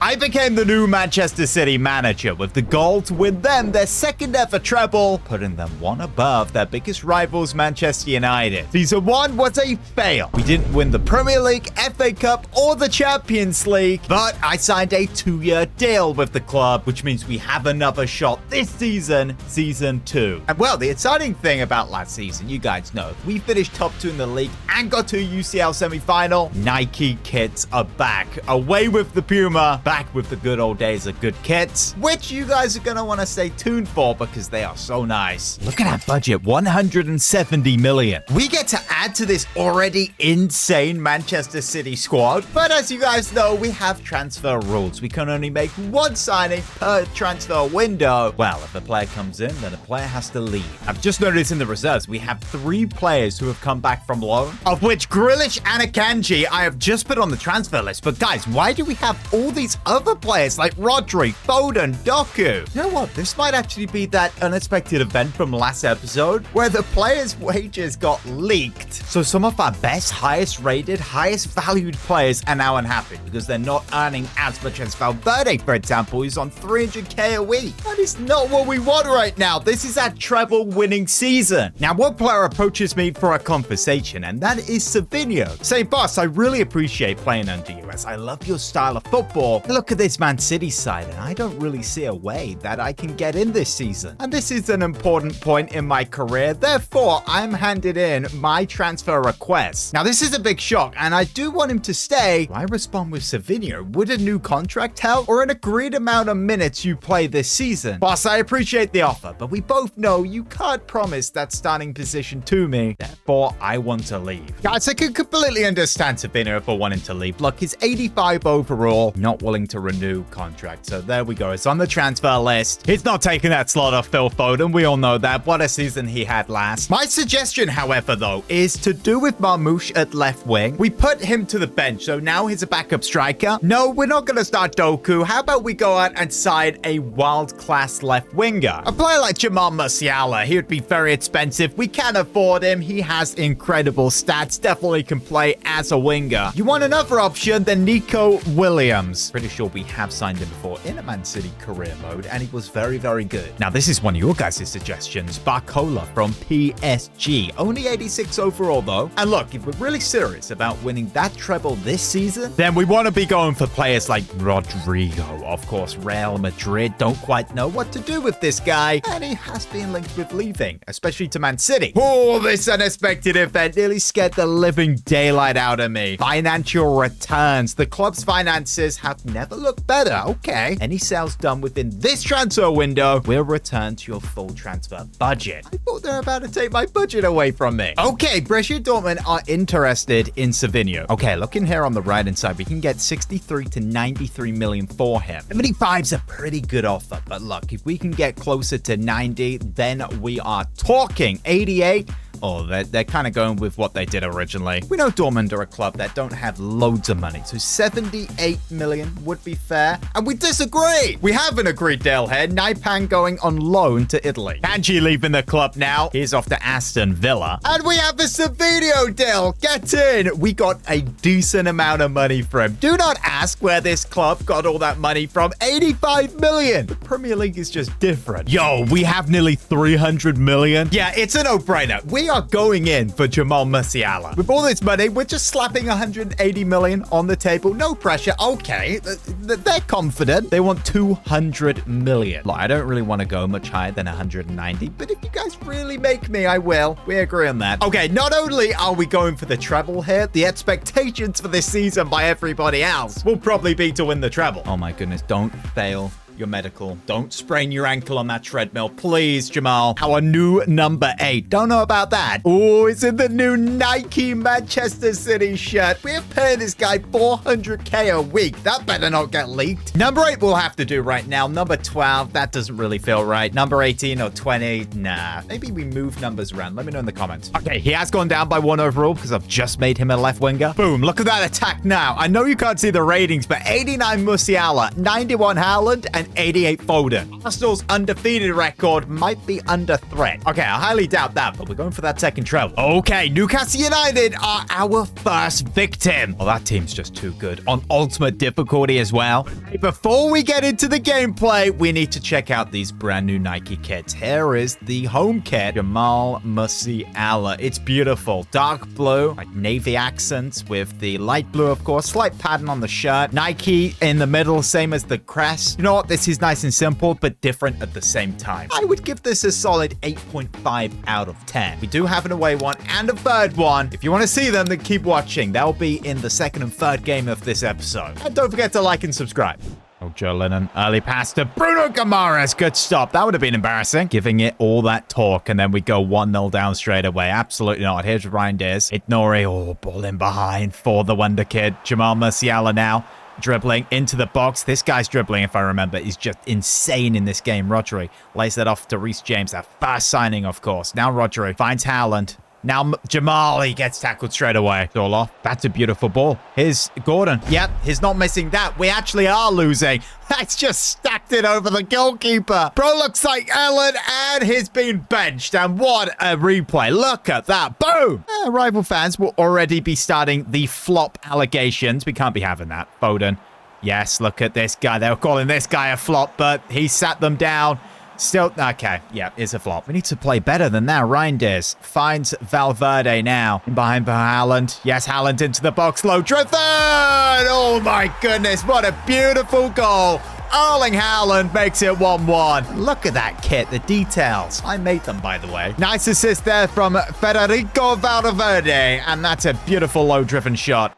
I became the new Manchester City manager with the goal to win them their second ever treble, putting them one above their biggest rivals Manchester United. Season 1 was a fail. We didn't win the Premier League, FA Cup, or the Champions League, but I signed a 2-year deal with the club, which means we have another shot this season, Season 2. And well, the exciting thing about last season, you guys know, we finished top 2 in the league and got to a UCL semi-final. Nike kits are back. Away with the Puma. Back with the good old days of good kits, which you guys are going to want to stay tuned for because they are so nice. Look at that budget, 170 million. We get to add to this already insane Manchester City squad, but as you guys know, we have transfer rules. We can only make one signing per transfer window. Well, if a player comes in, then a player has to leave. I've just noticed in the reserves, we have 3 players who have come back from loan, of which Grealish and Akanji I have just put on the transfer list. But guys, why do we have all these other players like Rodri, Foden, Doku? You know what? This might actually be that unexpected event from last episode where the players' wages got leaked. So some of our best, highest rated, highest valued players are now unhappy because they're not earning as much as Valverde, for example, who's on 300k a week. That is not what we want right now. This is our treble winning season. Now, one player approaches me for a conversation, and that is Savinho, saying, "Boss, I really appreciate playing under you as I love your style of football. Look at this Man City side, and I don't really see a way that I can get in this season. And this is an important point in my career. Therefore, I'm handed in my transfer request." Now, this is a big shock, and I do want him to stay. I respond with Savinho. Would a new contract help or an agreed amount of minutes you play this season? Boss, I appreciate the offer, but we both know you can't promise that starting position to me. Therefore, I want to leave. Guys, I can completely understand Savinho for wanting to leave. Look, he's 85 overall, not willing to renew contract. So there we go. It's on the transfer list. He's not taking that slot off Phil Foden. We all know that. What a season he had last. My suggestion, however, though, is to do with Marmoush at left wing. We put him to the bench, so now he's a backup striker. No, we're not going to start Doku. How about we go out and sign a world-class left winger? A player like Jamal Musiala. He would be very expensive. We can't afford him. He has incredible stats. Definitely can play as a winger. You want another option? Then Nico Williams. Pretty sure we have signed him before in a Man City career mode, and he was very, very good. Now, this is one of your guys' suggestions. Barcola from PSG. Only 86 overall, though. And look, if we're really serious about winning that treble this season, then we want to be going for players like Rodrigo. Of course, Real Madrid don't quite know what to do with this guy, and he has been linked with leaving, especially to Man City. Oh, this unexpected event nearly scared the living daylight out of me. Financial returns. The club's finances have never looked better. Okay. Any sales done within this transfer window will return to your full transfer budget. I thought they were about to take my budget away from me. Okay, Borussia Dortmund are interested in Savinho. Okay, looking here on the right-hand side, we can get 63 to 93 million for him. 75's a pretty good offer, but look, if we can get closer to 90, then we are talking. 88. Oh, they're kind of going with what they did originally. We know Dortmund are a club that don't have loads of money, so 78 million would be fair. And we disagree. We have an agreed deal here. Naipan going on loan to Italy. Kanji leaving the club now. He's off to Aston Villa. And we have the Savinho deal. Get in. We got a decent amount of money for him. Do not ask where this club got all that money from. 85 million. The Premier League is just different. Yo, we have nearly 300 million. Yeah, it's a no-brainer. We are going in for Jamal Musiala. With all this money, we're just slapping 180 million on the table. No pressure. Okay, they're confident. They want 200 million. Like, I don't really want to go much higher than 190, but if you guys really make me, I will. We agree on that. Okay, not only are we going for the treble here, the expectations for this season by everybody else will probably be to win the treble. Oh my goodness, don't fail your medical. Don't sprain your ankle on that treadmill. Please, Jamal. Our new number 8. Don't know about that. Oh, it's in the new Nike Manchester City shirt. We're paying this guy 400k a week. That better not get leaked. Number 8 we'll have to do right now. Number 12, that doesn't really feel right. Number 18 or 20, nah. Maybe we move numbers around. Let me know in the comments. Okay, he has gone down by 1 overall because I've just made him a left winger. Boom, look at that attack now. I know you can't see the ratings, but 89 Musiala, 91 Haaland, and 88 Foden. Arsenal's undefeated record might be under threat. Okay, I highly doubt that, but we're going for that second treble. Okay, Newcastle United are our first victim. Oh, that team's just too good. On ultimate difficulty as well. Hey, before we get into the gameplay, we need to check out these brand new Nike kits. Here is the home kit, Jamal Musiala. It's beautiful. Dark blue, like navy accents with the light blue, of course. Slight pattern on the shirt. Nike in the middle, same as the crest. You know what? This is nice and simple, but different at the same time. I would give this a solid 8.5 out of 10. We do have an away one and a third one. If you want to see them, then keep watching. They'll be in the second and third game of this episode. And don't forget to like and subscribe. Oh, Joe Lennon, early pass to Bruno Guimaraes. Good stop. That would have been embarrassing. Giving it all that talk, and then we go 1-0 down straight away. Absolutely not. Here's Reinders. Ignore. Oh, ball in behind for the Wonder Kid. Jamal Musiala now dribbling into the box. This guy's dribbling, if I remember, is just insane in this game. Rodri lays that off to Reece James. That fast signing, of course. Now Rodri finds Haaland. Now Jamal, he gets tackled straight away. It's all off. That's a beautiful ball. Here's Gordon. Yep, he's not missing that. We actually are losing. That's just stacked it over the goalkeeper. Bro looks like Ellen, and he's been benched. And what a replay. Look at that. Boom. Rival fans will already be starting the flop allegations. We can't be having that. Foden. Yes, look at this guy. They were calling this guy a flop, but he sat them down. Still, okay, yeah, it's a flop. We need to play better than that. Reinders finds Valverde now. In behind for Haaland. Yes, Haaland into the box. Low driven! Oh my goodness, what a beautiful goal. Erling Haaland makes it 1-1. Look at that kit, the details. I made them, by the way. Nice assist there from Federico Valverde, and that's a beautiful low-driven shot.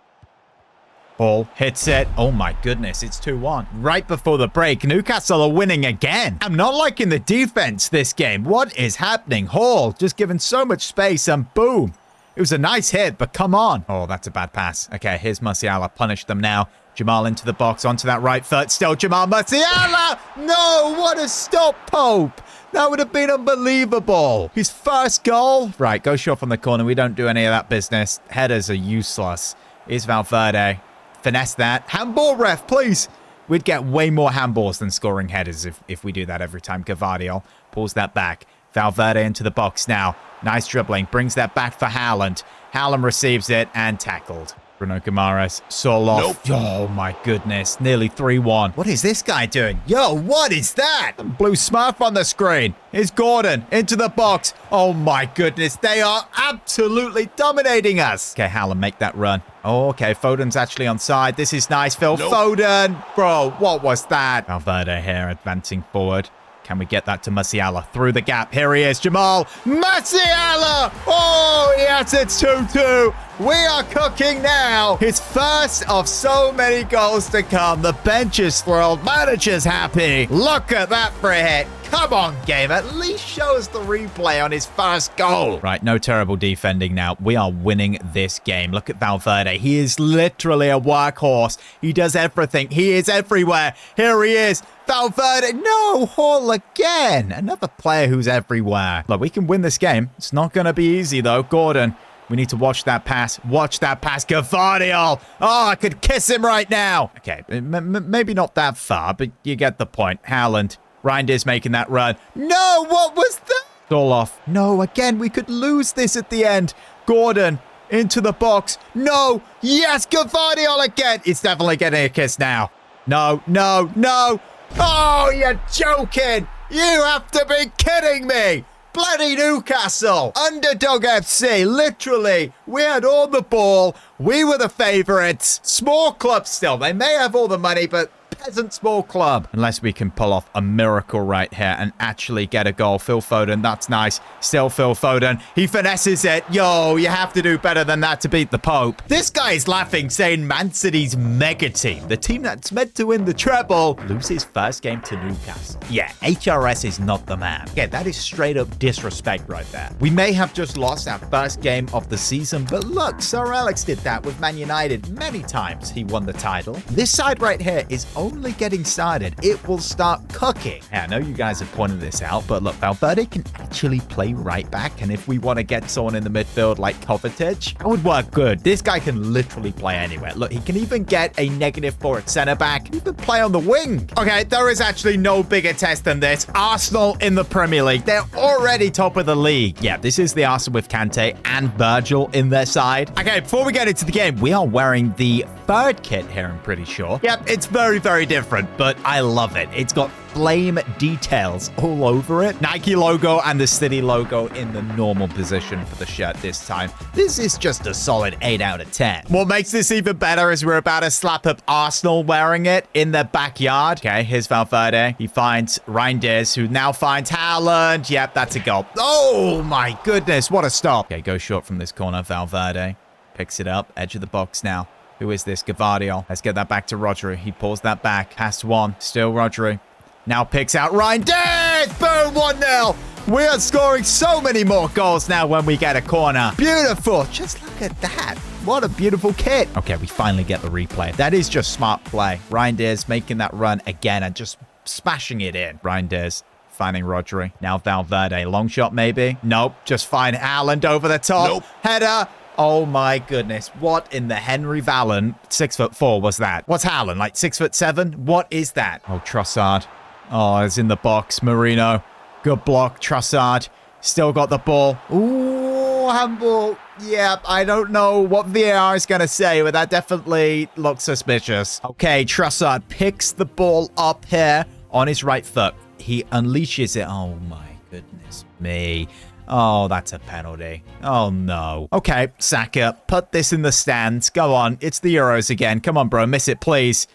Ball hits it. Oh my goodness, it's 2-1. Right before the break, Newcastle are winning again. I'm not liking the defense this game. What is happening? Hall just given so much space and boom. It was a nice hit, but come on. Oh, that's a bad pass. Okay, here's Musiala. Punish them now. Jamal into the box, onto that right foot. Still Jamal Musiala. No, what a stop, Pope. That would have been unbelievable. His first goal. Right, go short from the corner. We don't do any of that business. Headers are useless. Here's Valverde. Finesse that. Handball, ref, please. We'd get way more handballs than scoring headers if we do that every time. Gavardiol pulls that back. Valverde into the box now. Nice dribbling. Brings that back for Haaland. Haaland receives it and tackled. Bruno Guimaraes. Soloff. Nope. Oh, my goodness. Nearly 3-1. What is this guy doing? Yo, what is that? Blue Smurf on the screen. Here's Gordon into the box. Oh, my goodness. They are absolutely dominating us. Okay, Haaland, make that run. Oh, okay. Foden's actually onside. This is nice, Phil. Nope. Foden. Bro, what was that? Valverde here advancing forward. Can we get that to Musiala through the gap? Here he is, Jamal Musiala! Oh, yes, it's 2-2. We are cooking now. His first of so many goals to come. The bench is thrilled. Manager's happy. Look at that for a hit. Come on, game. At least show us the replay on his first goal. Right, no terrible defending now. We are winning this game. Look at Valverde. He is literally a workhorse. He does everything. He is everywhere. Here he is. Valverde. No, Hall again. Another player who's everywhere. Look, we can win this game. It's not going to be easy, though. Gordon. We need to watch that pass. Watch that pass. Gavardiol. Oh, I could kiss him right now. Okay, maybe not that far, but you get the point. Haaland. Reinders making that run. No, what was that? All off. No, again, we could lose this at the end. Gordon into the box. No. Yes, Gavardiol again. It's definitely getting a kiss now. No, no, no. Oh, you're joking. You have to be kidding me. Bloody Newcastle. Underdog FC. Literally, we had all the ball. We were the favourites. Small club still. They may have all the money, but peasant small club. Unless we can pull off a miracle right here and actually get a goal. Phil Foden, that's nice. Still Phil Foden. He finesses it. Yo, you have to do better than that to beat the Pope. This guy is laughing, saying Man City's mega team, the team that's meant to win the treble, loses first game to Newcastle. Yeah, HRS is not the man. Yeah, that is straight up disrespect right there. We may have just lost our first game of the season, but look, Sir Alex did that with Man United many times. He won the title. This side right here is only only getting started. It will start cooking. Yeah, I know you guys have pointed this out, but look, Valverde can actually play right back. And if we want to get someone in the midfield like Kovacic, that would work good. This guy can literally play anywhere. Look, he can even get a -4 at center back, even play on the wing. Okay, there is actually no bigger test than this. Arsenal in the Premier League. They're already top of the league. Yeah, this is the Arsenal with Kante and Virgil in their side. Okay, before we get into the game, we are wearing the third kit here, I'm pretty sure. Yep, it's very, very different, but I love it. It's got flame details all over it. Nike logo and the City logo in the normal position for the shirt this time. This is just a solid 8 out of 10. What makes this even better is we're about to slap up Arsenal wearing it in their backyard. Okay, here's Valverde. He finds Reinders, who now finds Haaland. Yep, that's a goal. Oh my goodness, what a stop. Okay, go short from this corner. Valverde picks it up, edge of the box now. Who is this? Gavardio. Let's get that back to Rodri. He pulls that back. Past one. Still Rodri. Now picks out Reinders. Boom, 1-0. We are scoring so many more goals now when we get a corner. Beautiful. Just look at that. What a beautiful kit. Okay, we finally get the replay. That is just smart play. Reinders making that run again and just smashing it in. Reinders finding Rodri. Now Valverde. Long shot maybe? Nope. Just find Haaland over the top. Nope. Header. Oh my goodness. What in the Henry Valen 6'4" was that? What's Haaland? Like 6'7"? What is that? Oh, Trossard. Oh, it's in the box. Marino. Good block. Trossard. Still got the ball. Ooh, handball. Yep, I don't know what VAR is going to say, but that definitely looks suspicious. Okay, Trossard picks the ball up here on his right foot. He unleashes it. Oh my goodness me. Oh, that's a penalty. Oh, no. Okay, Saka, put this in the stands. Go on. It's the Euros again. Come on, bro. Miss it, please.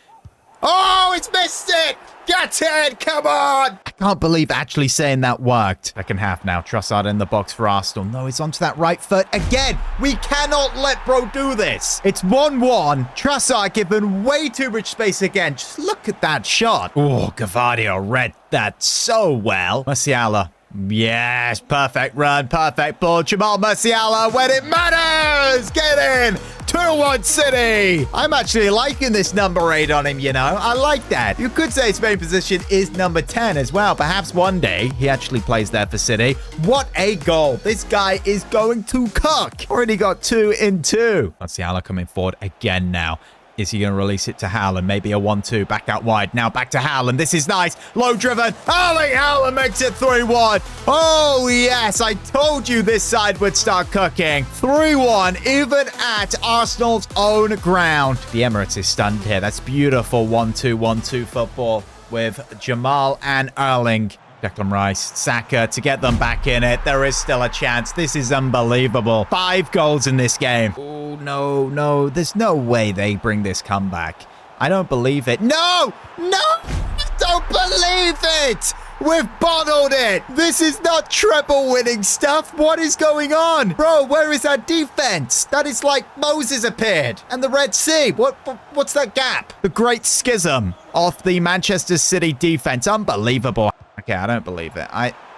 Oh, it's missed it. Get it. Come on. I can't believe actually saying that worked. Second half now. Trossard in the box for Arsenal. No, he's onto that right foot again. We cannot let bro do this. It's 1-1. Trossard given way too much space again. Just look at that shot. Oh, Gavardio read that so well. Musiala. Yes, perfect run, perfect ball. Jamal Musiala when it matters. Get in. 2-1 City. I'm actually liking this number 8 on him, you know. I like that. You could say his main position is number 10 as well. Perhaps one day he actually plays there for City. What a goal. This guy is going to cook. Already got 2 in 2. Musiala coming forward again now. Is he going to release it to Haaland? Maybe a 1-2. Back out wide. Now back to Haaland. This is nice. Low driven. Erling Haaland makes it 3-1. Oh, yes. I told you this side would start cooking. 3-1, even at Arsenal's own ground. The Emirates is stunned here. That's beautiful 1-2 football with Jamal and Erling. Declan Rice, Saka to get them back in it. There is still a chance. This is unbelievable. 5 goals in this game. Oh, no, no. There's no way they bring this comeback. I don't believe it. No! No! I don't believe it! We've bottled it! This is not treble winning stuff. What is going on? Bro, where is our defense? That is like Moses appeared and the Red Sea. What's that gap? The great schism of the Manchester City defense. Unbelievable. Okay, I don't believe it.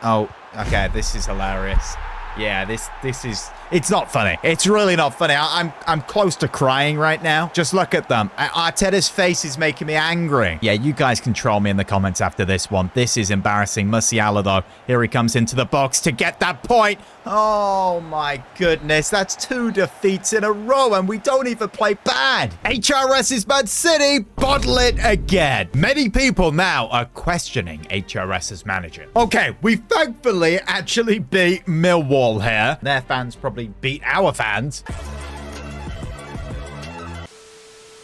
Oh, okay, this is hilarious. Yeah, this is... It's not funny. It's really not funny. I'm close to crying right now. Just look at them. Arteta's face is making me angry. Yeah, you guys can troll me in the comments after this one. This is embarrassing. Musiala, though. Here he comes into the box to get that point. Oh, my goodness. That's 2 defeats in a row, and we don't even play bad. HRS's Man City bottle it again. Many people now are questioning HRS's manager. Okay, we thankfully actually beat Millwall here. Their fans probably beat our fans.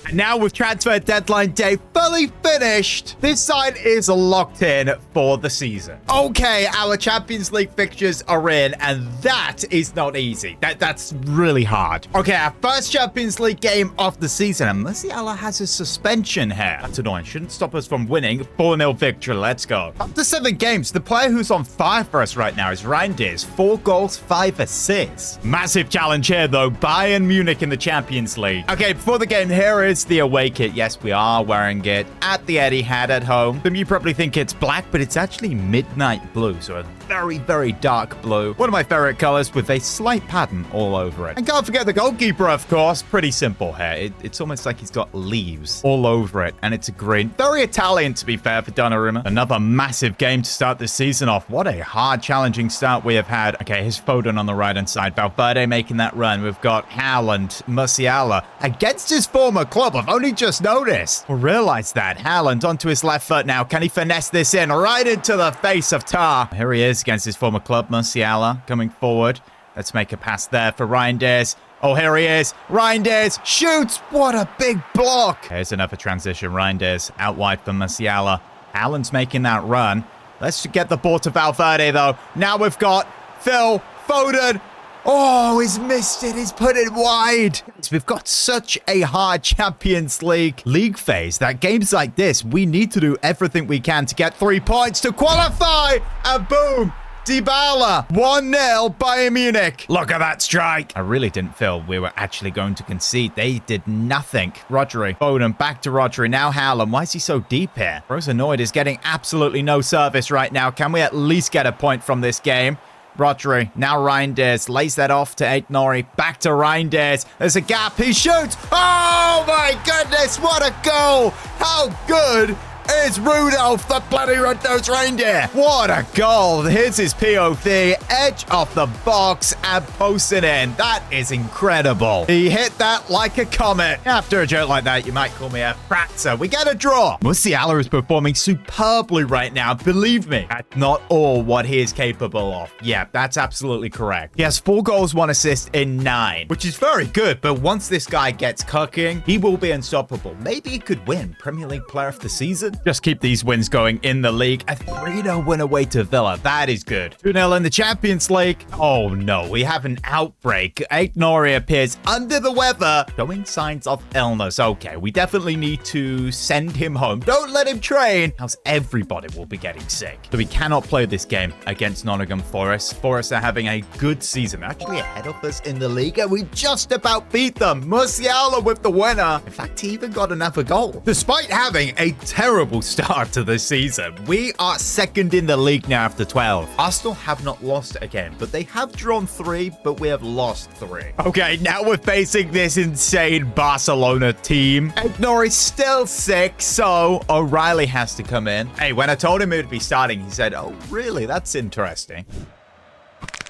And now with transfer deadline day fully finished, this side is locked in for the season. Okay, our Champions League fixtures are in, and that is not easy. That's really hard. Okay, our first Champions League game of the season, and Musiala has a suspension here. That's annoying. Shouldn't stop us from winning. 4-0 victory. Let's go. After 7 games, the player who's on fire for us right now is Reinders. 4 goals, 5 assists. Massive challenge here, though. Bayern Munich in the Champions League. Okay, before the game, here is the away kit. Yes, we are wearing it at the Etihad at home. Some of you probably think it's black, but it's actually midnight blue, so a very, very dark blue. One of my favorite colors with a slight pattern all over it. And can't forget the goalkeeper, of course. Pretty simple here. It's almost like he's got leaves all over it, and it's a green. Very Italian, to be fair, for Donnarumma. Another massive game to start this season off. What a hard, challenging start we have had. Okay, here's Foden on the right-hand side. Valverde making that run. We've got Haaland, Musiala against his former club. I've only just noticed or realized that. Haaland onto his left foot now. Can he finesse this in right into the face of Tar? Here he is against his former club. Musiala coming forward. Let's make a pass there for Reinders. Oh, here he is. Reinders shoots. What a big block. Here's another transition. Reinders out wide for Musiala. Haaland's making that run. Let's get the ball to Valverde, though. Now we've got Phil Foden. Oh, he's missed it. He's put it wide. We've got such a hard Champions League phase that games like this, we need to do everything we can to get 3 points to qualify. And boom. Dybala, 1-0 Bayern Munich. Look at that strike. I really didn't feel we were actually going to concede. They did nothing. Rodri, Foden, back to Rodri. Now Haaland. Why is he so deep here? Rose annoyed is getting absolutely no service right now. Can we at least get a point from this game? Rodri, now Reinders, lays that off to Aït-Nouri, back to Reinders, there's a gap, he shoots, oh my goodness, what a goal, how good is Rudolph, the bloody red-nosed reindeer. What a goal. Here's his POV, edge of the box and posting in. That is incredible. He hit that like a comet. After a joke like that, you might call me a pratzer. We get a draw. Musiala is performing superbly right now. Believe me, that's not all what he is capable of. Yeah, that's absolutely correct. He has 4 goals, 1 assist in 9, which is very good. But once this guy gets cooking, he will be unstoppable. Maybe he could win Premier League Player of the Season. Just keep these wins going in the league. A 3-0 win away to Villa. That is good. 2-0 in the Champions League. Oh no, we have an outbreak. Aït-Nouri appears under the weather, showing signs of illness. Okay, we definitely need to send him home. Don't let him train, else everybody will be getting sick. So we cannot play this game against Nottingham Forest. Forest are having a good season. They're actually ahead of us in the league, and we just about beat them. Musiala with the winner. In fact, he even got another goal. Despite having a terrible start to the season, we are second in the league now after 12. Arsenal have not lost again, but they have drawn 3, but we have lost 3. Okay, now we're facing this insane Barcelona team. Aït-Nouri is still sick, so O'Reilly has to come in. Hey, when I told him he would be starting, he said, oh, really? That's interesting.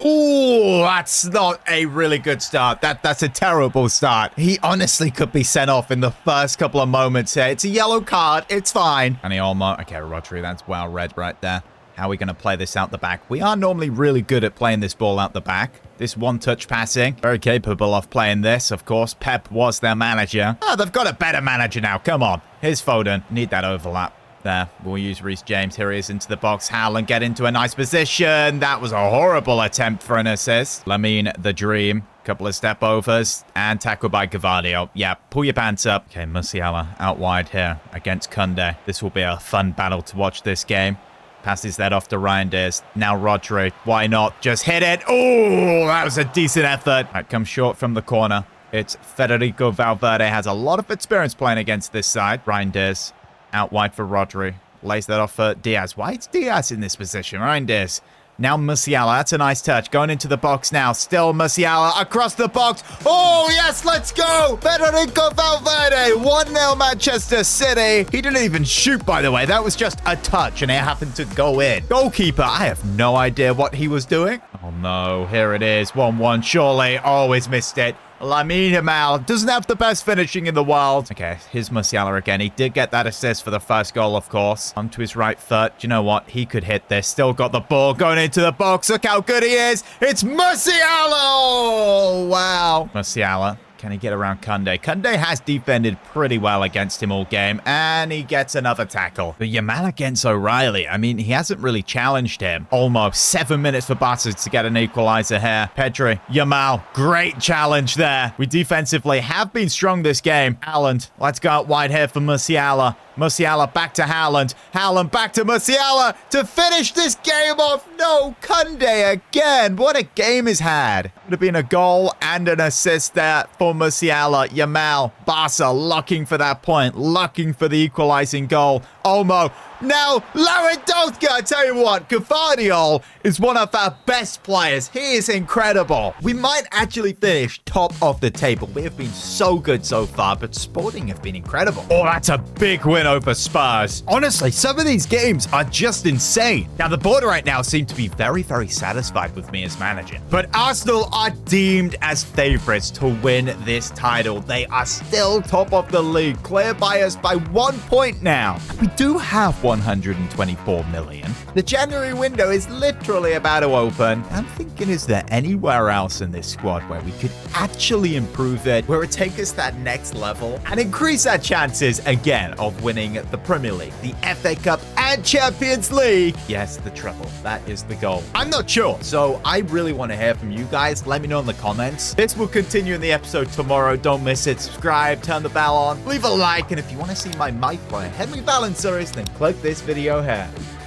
Oh, that's not a really good start. That's a terrible start. He honestly could be sent off in the first couple of moments here. It's a yellow card. It's fine. And he almost... Okay, Rodri, that's well read right there. How are we going to play this out the back? We are normally really good at playing this ball out the back. This one-touch passing. Very capable of playing this, of course. Pep was their manager. Oh, they've got a better manager now. Come on. Here's Foden. Need that overlap. There, we'll use Reece James. Here he is into the box. Haaland get into a nice position. That was a horrible attempt for an assist. Lamine, the dream. Couple of step overs and tackle by Gavardio. Yeah, pull your pants up. Okay, Musiala out wide here against Kunde. This will be a fun battle to watch this game. Passes that off to Reinders. Now Rodri. Why not? Just hit it. Oh, that was a decent effort. That comes short from the corner. It's Federico Valverde. Has a lot of experience playing against this side. Reinders. Out wide for Rodri. Lays that off for Diaz. Why is Diaz in this position? Reinders. Now Musiala. That's a nice touch. Going into the box now. Still Musiala across the box. Oh, yes, let's go. Federico Valverde. 1-0 Manchester City. He didn't even shoot, by the way. That was just a touch, and it happened to go in. Goalkeeper. I have no idea what he was doing. Oh, no. Here it is. 1-1. Surely. Always missed it. Lamine Yamal doesn't have the best finishing in the world. Okay, here's Musiala again. He did get that assist for the first goal, of course. Onto his right foot. Do you know what? He could hit this. Still got the ball going into the box. Look how good he is. It's Musiala. Oh, wow. Musiala. Can he get around Kunde? Kunde has defended pretty well against him all game, and he gets another tackle. But Yamal against O'Reilly, I mean, he hasn't really challenged him. Almost 7 minutes for Barca to get an equalizer here. Pedri, Yamal, great challenge there. We defensively have been strong this game. Haaland, let's go out wide here for Musiala. Musiala back to Haaland. Haaland back to Musiala to finish this game off. No, Kunde again. What a game he's had. Would have been a goal and an assist there for Musiala. Yamal, Barca looking for that point, looking for the equalizing goal. Olmo. Now, Lewandowski, I tell you what, Gvardiol is one of our best players. He is incredible. We might actually finish top of the table. We have been so good so far, but Sporting have been incredible. Oh, that's a big win over Spurs. Honestly, some of these games are just insane. Now, the board right now seem to be very, very satisfied with me as manager. But Arsenal are deemed as favorites to win this title. They are still top of the league, clear by us by 1 point now. We do have 124 million. The January window is literally about to open. I'm thinking, is there anywhere else in this squad where we could actually improve it, where it take us that next level and increase our chances again of winning the Premier League, the FA Cup, and Champions League? Yes, the treble. That is the goal. I'm not sure, so I really want to hear from you guys. Let me know in the comments. This will continue in the episode tomorrow. Don't miss it. Subscribe, turn the bell on, leave a like, and if you want to see my mic play Henry Valenzuris, then click this video here.